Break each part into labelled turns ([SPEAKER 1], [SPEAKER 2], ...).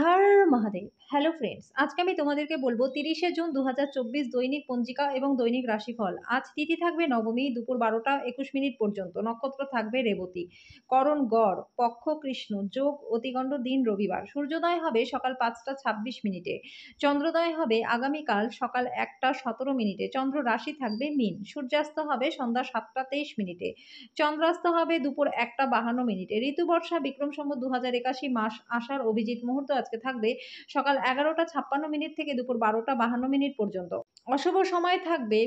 [SPEAKER 1] হর Mahadev. Hello friends, আজকে আমি তোমাদেরকে বলবো 30শে জুন 2024 দৈনিক পঞ্জিকা এবং দৈনিক রাশিফল। আজ তিথি থাকবে নবমী, দুপুর 12টা 21 মিনিট পর্যন্ত। নক্ষত্র থাকবে রেবতী, করণ গড়, পক্ষ কৃষ্ণ, যোগ অতিগণ্ড, দিন রবিবার। সূর্যোদয় হবে সকাল 5টা 26 মিনিটে। চন্দ্রোদয় হবে আগামীকাল সকাল 1টা 17 মিনিটে। চন্দ্র রাশি থাকবে মীন। সূর্যাস্ত হবে সন্ধ্যা 7টা 23 মিনিটে। চন্দ্রাস্ত হবে দুপুর 1টা 52 মিনিটে। ঋতু বর্ষা বিক্রম সম্বত 2081 মাস আষাঢ় অভিজিৎ মুহূর্ত আজকে থাকবে সকাল 11টা 56 মিনিট থেকে দুপুর 12টা 52 মিনিট পর্যন্ত। অশুভ সময় থাকবে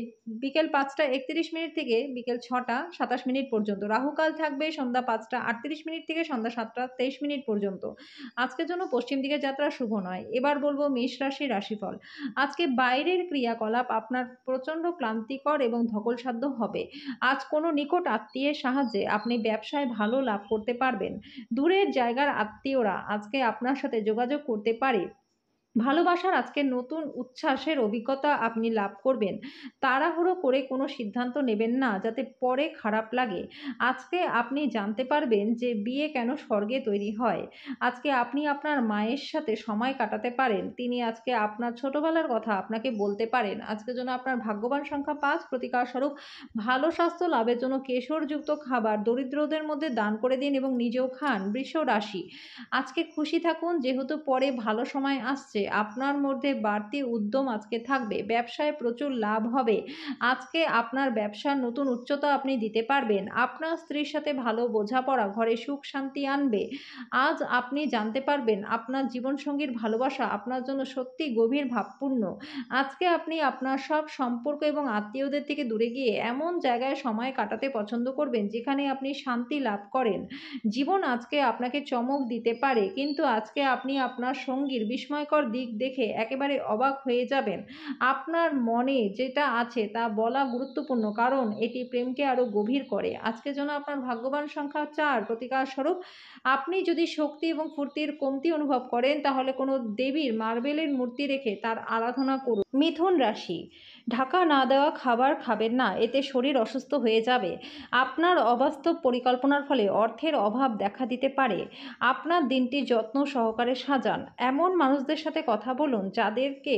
[SPEAKER 1] বিকেল 5টা 31 মিনিট থেকে বিকেল 6টা 27 মিনিট পর্যন্ত। রাহুকাল থাকবে সন্ধ্যা 5টা 38 মিনিট থেকে সন্ধ্যা 7টা 23 মিনিট পর্যন্ত। আজকের জন্য পশ্চিম দিকে যাত্রা শুভ নয়। এবার বলবো মেষ রাশির রাশিফল। আজকে বাইরের ক্রিয়াকলাপ আপনার প্রচন্ড ক্লান্তিকর এবং ধকলসাধ্য হবে। আজ কোনো নিকট আত্মীয়ের সাহায্যে আপনি ব্যবসায় ভালো লাভ করতে পারবেন। দূরের জায়গার আত্মীয়রা আজকে আপনার সাথে যোগাযোগ করতে পারে। ভালোবাসার আজকে নতুন উচ্ছ্বাসের অভিজ্ঞতা আপনি লাভ করবেন। তাড়াহুড়ো করে কোনো সিদ্ধান্ত নেবেন না যাতে পরে খারাপ লাগে। আজকে আপনি জানতে পারবেন যে বিয়ে কেন স্বর্গে তৈরি হয়। আজকে আপনি আপনার মায়ের সাথে সময় কাটাতে পারেন। তিনি আজকে আপনার ছোটবেলার কথা আপনাকে বলতে পারেন। আজকের জন্য আপনার ভাগ্যবান সংখ্যা 5। প্রতিকার স্বরূপ ভালো স্বাস্থ্য লাভের জন্য কেশরযুক্ত খাবার দরিদ্রদের মধ্যে দান করে দিন এবং নিজেও খান। বৃষ রাশি, আজকে খুশি থাকুন যেহেতু পরে ভালো সময় আসছে। আপনার মধ্যে বাড়তি উদ্যম আজকে থাকবে। ব্যবসায় প্রচুর লাভ হবে। আজকে আপনার ব্যবসার নতুন উচ্চতা আপনি দিতে পারবেন। আপনার স্ত্রীর সাথে ভালো বোঝাপড়া ঘরে সুখ শান্তি আনবে। আজ আপনি জানতে পারবেন আপনার জীবনসঙ্গীর ভালোবাসা আপনার জন্য সত্যি গভীর ভাবপূর্ণ। আজকে আপনি আপনার সব সম্পর্ক এবং আত্মীয়দের থেকে দূরে গিয়ে এমন জায়গায় সময় কাটাতে পছন্দ করবেন যেখানে আপনি শান্তি লাভ করেন। জীবন আজকে আপনাকে চমক দিতে পারে, কিন্তু আজকে আপনি আপনার সঙ্গীর বিস্ময়কর দিক দেখে একেবারে অবাক হয়ে যাবেন। আপনার মনে যেটা আছে তা বলা গুরুত্বপূর্ণ, কারণ এটি প্রেমকে আরো গভীর করে। আজকের জন্য আপনার ভাগ্যবান সংখ্যা 4। প্রতিকার স্বরূপ আপনি যদি শক্তি এবং ফুর্তির কমতি অনুভব করেন তাহলে কোনো দেবীর মার্বেলের মূর্তি রেখে তার আরাধনা করুন। মিথুন রাশি, ঢাকা না দেওয়া খাবার খাবেন না, এতে শরীর অসুস্থ হয়ে যাবে। আপনার অবাস্তব পরিকল্পনার ফলে অর্থের অভাব দেখা দিতে পারে। আপনার দিনটি যত্ন সহকারে সাজান। এমন মানুষদের সাথে কথা বলুন যাদেরকে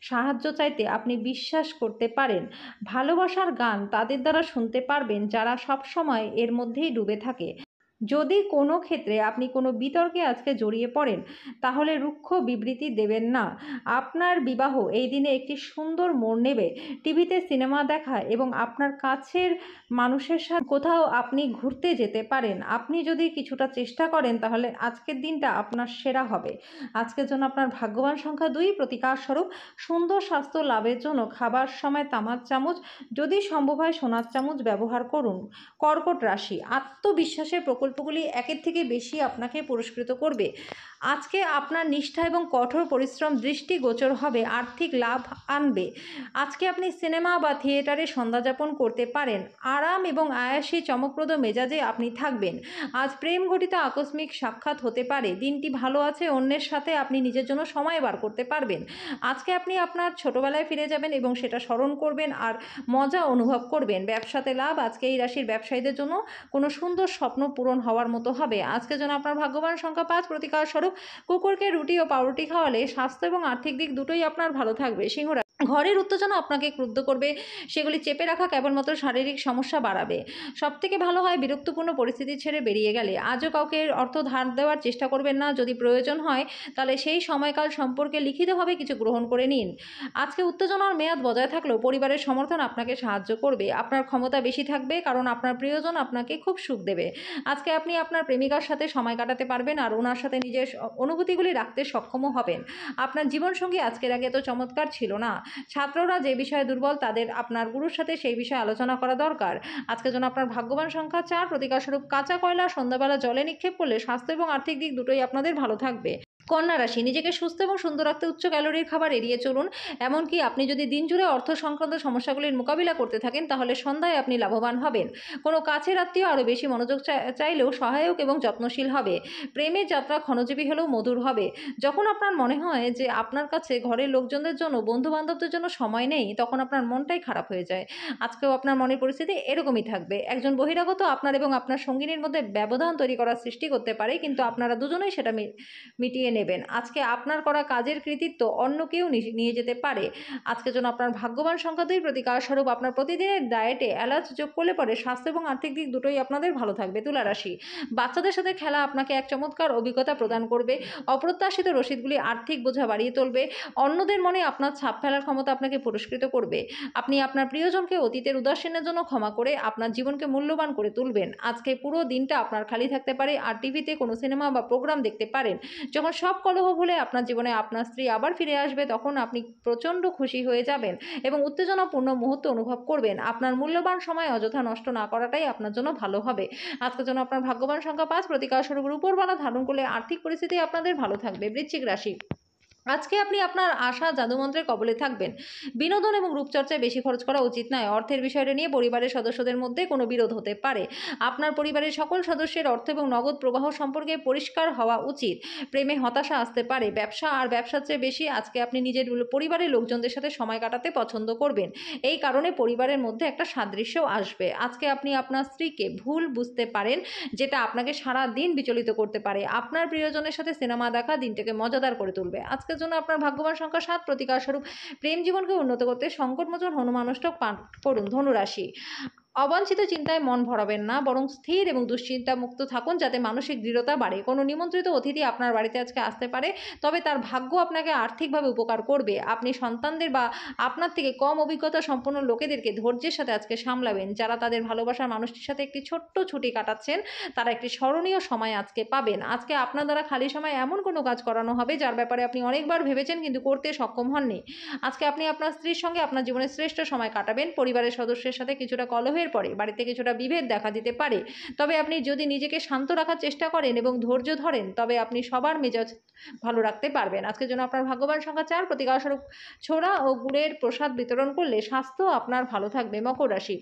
[SPEAKER 1] সাহায্য চাইতে আপনি বিশ্বাস করতে পারেন। ভালোবাসার গান তাদের দ্বারা শুনতে পারবেন যারা সবসময় এর মধ্যেই ডুবে থাকে। যদি কোনো ক্ষেত্রে আপনি কোনো বিতর্কে আজকে জড়িয়ে পড়েন তাহলে রুক্ষ বিবৃতি দেবেন না। আপনার বিবাহ এই দিনে একটি সুন্দর মোড় নেবে। টিভিতে সিনেমা দেখা এবং আপনার কাছের মানুষের সাথে কোথাও আপনি ঘুরতে যেতে পারেন। আপনি যদি কিছুটা চেষ্টা করেন তাহলে আজকের দিনটা আপনার সেরা হবে। আজকের জন্য আপনার ভাগ্যবান সংখ্যা 2। প্রতিকার স্বরূপ সুন্দর স্বাস্থ্য লাভের জন্য খাবার সময় তামার চামচ, যদি সম্ভব হয় সোনার চামচ ব্যবহার করুন। কর্কট রাশি, আত্মবিশ্বাসের প্রকল্পগুলি একের থেকে বেশি আপনাকে পুরস্কৃত করবে। আজকে আপনার নিষ্ঠা এবং কঠোর পরিশ্রম দৃষ্টিগোচর হবে, আর্থিক লাভ আনবে। আজকে আপনি সিনেমা বা থিয়েটারে সন্ধ্যাযাপন করতে পারেন। আরাম এবং আয়াসী চমকপ্রদ মেজাজে আপনি থাকবেন। আজ প্রেম ঘটিত আকস্মিক সাক্ষাৎ হতে পারে। দিনটি ভালো আছে, অন্যের সাথে আপনি নিজের জন্য সময় বার করতে পারবেন। আজকে আপনি আপনার ছোটবেলায় ফিরে যাবেন এবং সেটা স্মরণ করবেন আর মজা অনুভব করবেন। ব্যবসাতে লাভ, আজকে এই রাশির ব্যবসায়ীদের জন্য কোনো সুন্দর স্বপ্ন পূরণ হওয়ার মতো হবে। আজকের জন্য আপনার ভাগ্যবান সংখ্যা 5। প্রতিকার স্বরূপ কুকুরকে রুটি ও পাউরুটি খাওয়ালে স্বাস্থ্য এবং আর্থিক দিক দুটোই আপনার ভালো থাকবে। সিংহ রাশি, ঘরের উত্তেজনা আপনাকে ক্রুদ্ধ করবে, সেগুলি চেপে রাখা কেবলমাত্র শারীরিক সমস্যা বাড়াবে। সবথেকে ভালো হয় বিরক্তপূর্ণ পরিস্থিতি ছেড়ে বেরিয়ে গেলে। আজও কাউকে অর্থ ধার দেওয়ার চেষ্টা করবেন না। যদি প্রয়োজন হয় তাহলে সেই সময়কাল সম্পর্কে লিখিতভাবে কিছু গ্রহণ করে নিন। আজকে উত্তেজনার মেয়াদ বজায় থাকলেও পরিবারের সমর্থন আপনাকে সাহায্য করবে। আপনার ক্ষমতা বেশি থাকবে কারণ আপনার প্রিয়জন আপনাকে খুব সুখ দেবে। আজকে আপনি আপনার প্রেমিকার সাথে সময় কাটাতে পারবেন আর ওনার সাথে নিজের অনুভূতিগুলি রাখতে সক্ষমও হবেন। আপনার জীবনসঙ্গী আজকের আগে এত চমৎকার ছিল না। ছাত্ররা যে বিষয়ে দুর্বল তাদের আপনার গুরুর সাথে সেই বিষয়ে আলোচনা করা দরকার। আজকের জন্য আপনার ভাগ্যবান সংখ্যা 4। প্রতিকার স্বরূপ কাঁচা কয়লা সন্ধ্যাবেলা জলে নিক্ষেপ করলে স্বাস্থ্য এবং আর্থিক দিক দুটোই আপনাদের ভালো থাকবে। কন্যা রাশি, নিজেকে সুস্থ এবং সুন্দর রাখতে উচ্চ ক্যালোরির খাবার এড়িয়ে চলুন। এমনকি আপনি যদি দিনজুড়ে অর্থ সংক্রান্ত সমস্যাগুলির মোকাবিলা করতে থাকেন তাহলে সন্ধ্যায় আপনি লাভবান হবেন। কোনো কাছের আত্মীয় আরও বেশি মনোযোগ চাইলেও সহায়ক এবং যত্নশীল হবে। প্রেমের যাত্রা ক্ষণজীবী হলেও মধুর হবে। যখন আপনার মনে হয় যে আপনার কাছে ঘরের লোকজনদের জন্য বন্ধু বান্ধবদের জন্য সময় নেই তখন আপনার মনটাই খারাপ হয়ে যায়। আজকেও আপনার মনের পরিস্থিতি এরকমই থাকবে। একজন বহিরাগত আপনার এবং আপনার সঙ্গিনীর মধ্যে ব্যবধান তৈরি করার সৃষ্টি করতে পারে, কিন্তু আপনারা দুজনেই সেটা মিটিয়ে নেবেন। আজকে আপনার করা কাজের কৃতিত্ব অন্য কেউ নিয়ে যেতে পারে। আজকের জন্য আপনার ভাগ্যবান সংখ্যা 2, প্রতিকার স্বরূপ আপনার প্রতিদিনের ডায়েটে এলাচ যোগ করলে পরে স্বাস্থ্য এবং আর্থিক দিক দুটোই আপনাদের ভালো থাকবে। তুলা রাশি, বাচ্চাদের সাথে খেলা আপনাকে এক চমৎকার অভিজ্ঞতা প্রদান করবে। অপ্রত্যাশিত রসিদগুলি আর্থিক বোঝা বাড়িয়ে তুলবে। অন্যদের মনে আপনার ছাপ ফেলার ক্ষমতা আপনাকে পুরস্কৃত করবে। আপনি আপনার প্রিয়জনকে অতীতের উদাসীনের জন্য ক্ষমা করে আপনার জীবনকে মূল্যবান করে তুলবেন। আজকে পুরো দিনটা আপনার খালি থাকতে পারে আর টিভিতে কোনো সিনেমা বা প্রোগ্রাম দেখতে পারেন। যখন সব কলহ ভুলে আপনার জীবনে আপনার স্ত্রী আবার ফিরে আসবে, তখন আপনি প্রচণ্ড খুশি হয়ে যাবেন এবং উত্তেজনাপূর্ণ মুহূর্ত অনুভব করবেন। আপনার মূল্যবান সময় অযথা নষ্ট না করাটাই আপনার জন্য ভালো হবে। আজকের জন্য আপনার ভাগ্যবান সংখ্যা 5, প্রতিকার স্বরূপ উপরবালা ধারণ করলে আর্থিক পরিস্থিতি আপনাদের ভালো থাকবে। বৃশ্চিক রাশি, আজকে আপনি আপনার আশা জাদুমন্ত্রের কবলে থাকবেন। বিনোদন এবং রূপচর্চায় বেশি খরচ করা উচিত নয়। অর্থের বিষয়টা নিয়ে পরিবারের সদস্যদের মধ্যে কোনো বিরোধ হতে পারে। আপনার পরিবারের সকল সদস্যের অর্থ এবং নগদ প্রবাহ সম্পর্কে পরিষ্কার হওয়া উচিত। প্রেমে হতাশা আসতে পারে। ব্যবসা আর ব্যবসার চেয়ে বেশি আজকে আপনি নিজের পরিবারের লোকজনদের সাথে সময় কাটাতে পছন্দ করবেন। এই কারণে পরিবারের মধ্যে একটা সাদৃশ্যও আসবে। আজকে আপনি আপনার স্ত্রীকে ভুল বুঝতে পারেন, যেটা আপনাকে সারা দিন বিচলিত করতে পারে। আপনার প্রিয়জনের সাথে সিনেমা দেখা দিনটাকে মজাদার করে তুলবে। আজকের জন্য আপনার ভাগ্যবান সংখ্যা 7, প্রতিকার স্বরূপ প্রেম জীবনকে উন্নত করতে সংকটমোচন হনুমান অষ্টক পাঠ করুন। ধনুরাশি, অবাঞ্ছিত চিন্তায় মন ভরাবেন না, বরং স্থির এবং দুশ্চিন্তা মুক্ত থাকুন, যাতে মানসিক দৃঢ়তা বাড়ে। কোনো নিমন্ত্রিত অতিথি আপনার বাড়িতে আজকে আসতে পারে, তবে তার ভাগ্য আপনাকে আর্থিকভাবে উপকার করবে। আপনি সন্তানদের বা আপনার থেকে কম অভিজ্ঞতা সম্পন্ন লোকেদেরকে ধৈর্যের সাথে আজকে সামলাবেন। যারা তাদের ভালোবাসার মানুষটির সাথে একটি ছোট্ট ছুটি কাটাচ্ছেন, তারা একটি স্মরণীয় সময় আজকে পাবেন। আজকে আপনার দ্বারা খালি সময় এমন কোনো কাজ করানো হবে যার ব্যাপারে আপনি অনেকবার ভেবেছেন কিন্তু করতে সক্ষম হননি। আজকে আপনি আপনার স্ত্রীর সঙ্গে আপনার জীবনের শ্রেষ্ঠ সময় কাটাবেন। পরিবারের সদস্যের সাথে কিছুটা কলহের পরে বাড়িতে কিছুটা বিভেদ দেখা দিতে পারে, তবে আপনি যদি নিজেকে শান্ত রাখার চেষ্টা করেন এবং ধৈর্য ধরেন, তবে আপনি সবার মেজাজ ভালো রাখতে পারবেন। আজকের জন্য আপনার ভাগ্যবান সংখ্যা 4, প্রতিকার স্বরূপ ছোড়া ও গুড়ের প্রসাদ বিতরণ করলে স্বাস্থ্য আপনার ভালো থাকবে। মকর রাশি,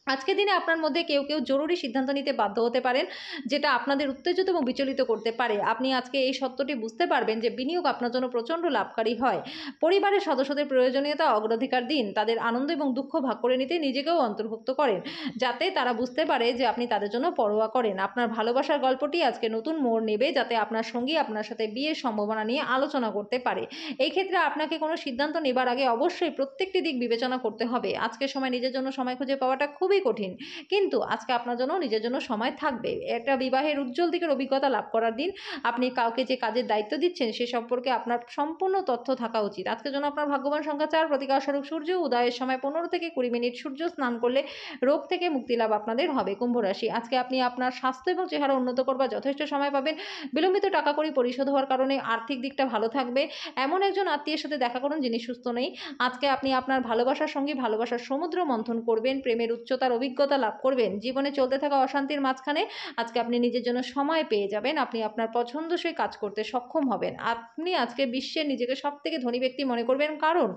[SPEAKER 1] আজকের দিনে আপনার মধ্যে কেউ কেউ জরুরি সিদ্ধান্ত নিতে বাধ্য হতে পারেন, যেটা আপনাদের উত্তেজিত এবং বিচলিত করতে পারে। আপনি আজকে এই সত্যটি বুঝতে পারবেন যে বিনিয়োগ আপনার জন্য প্রচণ্ড লাভকারী হয়। পরিবারের সদস্যদের প্রয়োজনীয়তা অগ্রাধিকার দিন। তাদের আনন্দ এবং দুঃখ ভাগ করে নিতে নিজেকেও অন্তর্ভুক্ত করেন, যাতে তারা বুঝতে পারে যে আপনি তাদের জন্য পরোয়া করেন। আপনার ভালোবাসার গল্পটি আজকে নতুন মোড় নেবে, যাতে আপনার সঙ্গী আপনার সাথে বিয়ের সম্ভাবনা নিয়ে আলোচনা করতে পারে। এই ক্ষেত্রে আপনাকে কোনো সিদ্ধান্ত নেবার আগে অবশ্যই প্রত্যেকটি দিক বিবেচনা করতে হবে। আজকের সময় নিজের জন্য সময় খুঁজে পাওয়াটা খুবই কঠিন, কিন্তু আজকে আপনার জন্য নিজের জন্য সময় থাকবে। একটা বিবাহের উজ্জ্বল দিকের অভিজ্ঞতা লাভ করার দিন। আপনি কাউকে যে কাজের দায়িত্ব দিচ্ছেন সে সম্পর্কে আপনার সম্পূর্ণ তথ্য থাকা উচিত। আজকের জন্য আপনার ভাগ্যবান সংখ্যা 4, প্রতিকার স্বরূপ সূর্য উদয়ের সময় 15 থেকে 20 মিনিট সূর্য স্নান করলে রোগ থেকে মুক্তি লাভ আপনাদের হবে। কুম্ভ রাশি, আজকে আপনি আপনার স্বাস্থ্য এবং চেহারা উন্নত করবার যথেষ্ট সময় পাবেন। বিলম্বিত টাকা কড়ি পরিশোধ হওয়ার কারণে আর্থিক দিকটা ভালো থাকবে। এমন একজন আত্মীয়ের সাথে দেখা করুন যিনি সুস্থ নেই। আজকে আপনি আপনার ভালোবাসার সঙ্গে ভালোবাসার সমুদ্র মন্থন করবেন, প্রেমের উচ্চতার অভিজ্ঞতা লাভ করবেন। জীবনে চলতে থাকা অশান্তির মাঝখানে আজকে আপনি নিজের জন্য সময় পেয়ে যাবেন। আপনি আপনার পছন্দসই কাজ করতে সক্ষম হবেন। আপনি আজকে বিশ্বের নিজেকে সবথেকে ধনী ব্যক্তি মনে করবেন, কারণ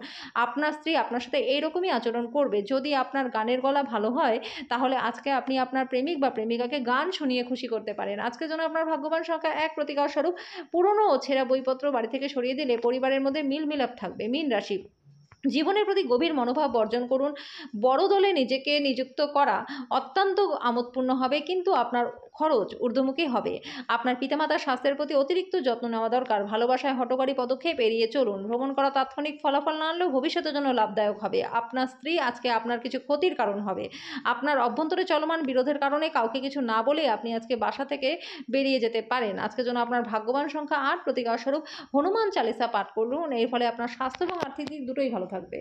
[SPEAKER 1] আপনার স্ত্রী আপনার সাথে এইরকমই আচরণ করবে। যদি আপনার গানের গলা ভালো হয়, তাহলে আজকে আপনি আপনার প্রেমিক বা প্রেমিকাকে গান শুনিয়ে খুশি করতে পারেন। আজকের জন্য আপনার ভাগ্যবান সংখ্যা 1, প্রতিকার স্বরূপ পুরনো ও ছেঁড়া বইপত্র বাড়ি থেকে সরিয়ে দিলে পরিবারের মধ্যে মিলমিলাপ থাকবে। মীন রাশি, জীবনের প্রতি গভীর মনোভাব বর্জন করুন। বড় দলে নিজেকে নিযুক্ত করা অত্যন্ত আমোদপূর্ণ হবে, কিন্তু আপনার খরচ ঊর্ধ্বমুখী হবে। আপনার পিতামাতার স্বাস্থ্যের প্রতি অতিরিক্ত যত্ন নেওয়া দরকার। ভালোবাসায় হঠকারী পদক্ষেপ এড়িয়ে চলুন। ভ্রমণ করা তাৎক্ষণিক ফলাফল না আনলেও ভবিষ্যতের জন্য লাভদায়ক হবে। আপনার স্ত্রী আজকে আপনার কিছু ক্ষতির কারণ হবে। আপনার অভ্যন্তরে চলমান বিরোধের কারণে কাউকে কিছু না বলে আপনি আজকে বাসা থেকে বেরিয়ে যেতে পারেন। আজকের জন্য আপনার ভাগ্যবান সংখ্যা 8, প্রতিকার স্বরূপ হনুমান চালিসা পাঠ করুন। এর ফলে আপনার স্বাস্থ্য এবং আর্থিক দিক দুটোই ভালো থাকবে।